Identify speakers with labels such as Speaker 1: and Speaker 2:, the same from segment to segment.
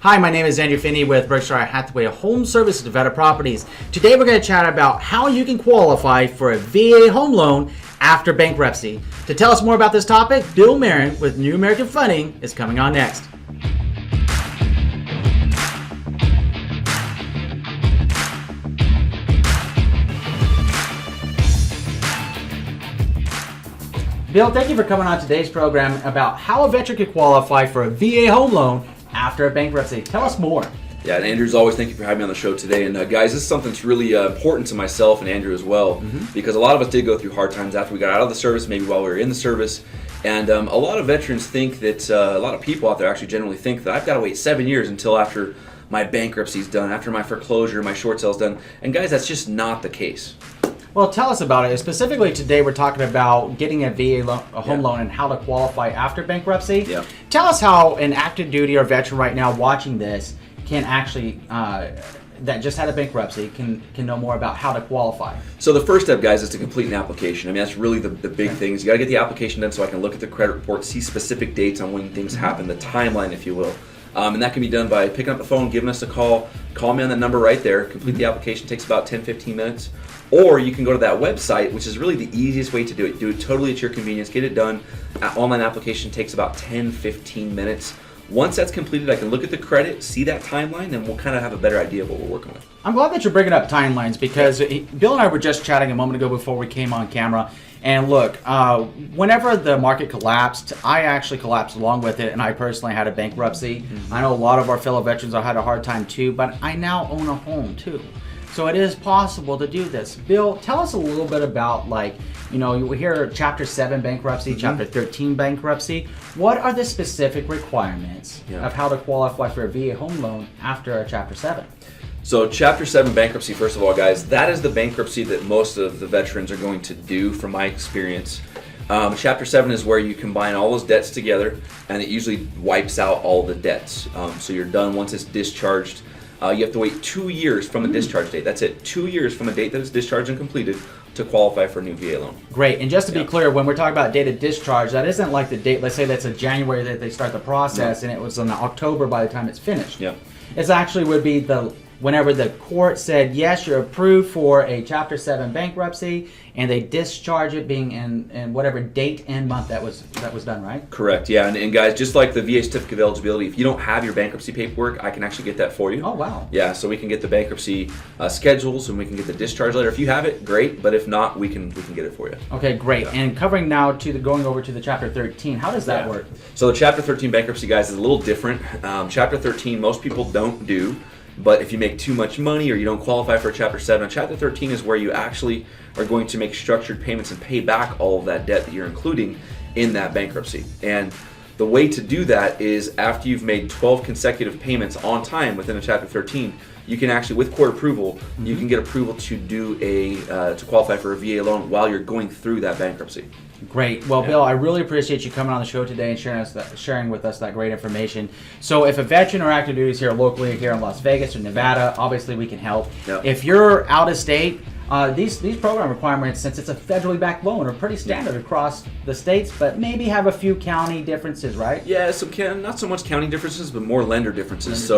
Speaker 1: Hi, my name is Andrew Finney with Berkshire Hathaway Home Services Developer Properties. Today we're going to chat about how you can qualify for a VA home loan after bankruptcy. To tell us more about this topic, Bill Marin with New American Funding is coming on next. Bill, thank you for coming on today's program about how a veteran could qualify for a VA home loan after a bankruptcy. Tell us more.
Speaker 2: Yeah, and Andrew, as always, thank you for having me on the show today. And guys, this is something that's really important to myself and Andrew as well, because a lot of us did go through hard times after we got out of the service, maybe while we were in the service. And a lot of veterans think that, a lot of people out there actually generally think that I've got to wait 7 years until after my bankruptcy is done, after my foreclosure, my short sale is done. And guys, that's just not the case.
Speaker 1: Well, tell us about it. Specifically today, we're talking about getting a VA home loan and how to qualify after bankruptcy.
Speaker 2: Yeah.
Speaker 1: Tell us how an active duty or veteran right now watching this can actually, that just had a bankruptcy, can know more about how to qualify.
Speaker 2: So the first step, guys, is to complete an application. I mean, that's really the big thing. Is you got to get the application done so I can look at the credit report, see specific dates on when things happen, the timeline, if you will. And that can be done by picking up the phone, giving us a call. Call me on the number right there. Complete the application. Takes about 10-15 minutes. Or you can go to that website, which is really the easiest way to do it. Do it totally at your convenience. Get it done. Online application takes about 10-15 minutes. Once that's completed, I can look at the credit, see that timeline, and we'll kind of have a better idea of what we're working with.
Speaker 1: I'm glad that you're bringing up timelines because Bill and I were just chatting a moment ago before we came on camera. And look, whenever the market collapsed, I actually collapsed along with it, and I personally had a bankruptcy. I know a lot of our fellow veterans have had a hard time too, but I now own a home too. So it is possible to do this. Bill, tell us a little bit about, like, you know, you hear Chapter 7 bankruptcy, Chapter 13 bankruptcy. What are the specific requirements of how to qualify for a VA home loan after a Chapter 7?
Speaker 2: So Chapter 7 bankruptcy, first of all, guys, that is the bankruptcy that most of the veterans are going to do from my experience. Chapter 7 is where you combine all those debts together, and it usually wipes out all the debts. So you're done once it's discharged. You have to wait 2 years from the discharge date. That's it. 2 years from the date that it's discharged and completed to qualify for a new VA loan.
Speaker 1: Great. And just to be clear, when we're talking about date of discharge, that isn't like the date, let's say that's a January that they start the process and it was in October by the time it's finished.
Speaker 2: Yeah.
Speaker 1: It actually would be whenever the court said, yes, you're approved for a Chapter 7 bankruptcy, and they discharge it being in whatever date and month that was done, right?
Speaker 2: Correct, yeah. And guys, just like the VA certificate of eligibility, if you don't have your bankruptcy paperwork, I can actually get that for you.
Speaker 1: Oh, wow.
Speaker 2: Yeah, so we can get the bankruptcy schedules, and we can get the discharge letter. If you have it, great, but if not, we can get it for you.
Speaker 1: Okay, great. Yeah. And covering now going over to the Chapter 13, how does that work?
Speaker 2: So the Chapter 13 bankruptcy, guys, is a little different. Chapter 13, most people don't do. But if you make too much money or you don't qualify for a Chapter 7, Chapter 13 is where you actually are going to make structured payments and pay back all of that debt that you're including in that bankruptcy. And the way to do that is after you've made 12 consecutive payments on time within a Chapter 13, you can actually, with court approval, you can get approval to do to qualify for a VA loan while you're going through that bankruptcy.
Speaker 1: Great. Well, Bill, I really appreciate you coming on the show today and sharing with us that great information. So if a veteran or active duty is here locally, here in Las Vegas or Nevada, obviously we can help. Yep. If you're out of state, these program requirements, since it's a federally backed loan, are pretty standard across the states, but maybe have a few county differences, right?
Speaker 2: Yeah, not so much county differences, but more lender differences.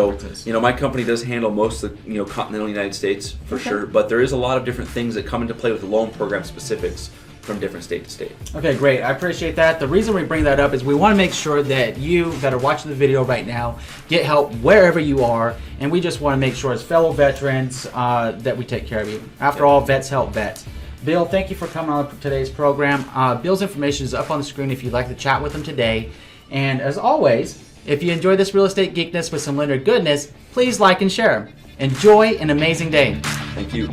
Speaker 2: You know, my company does handle most of the continental United States for sure, but there is a lot of different things that come into play with the loan program specifics from different state to state. Okay, great. I appreciate that. The reason we bring that up is we want to make sure that you that are watching the video right now get help wherever you are, and we just want to make sure as fellow veterans that we take care of you. After all, vets help vets. Bill, thank you for coming on today's program. Bill's information is up on the screen if you'd like to chat with him today. And as always, if you enjoy this real estate geekness with some lender goodness, please like and share. Enjoy an amazing day. Thank you.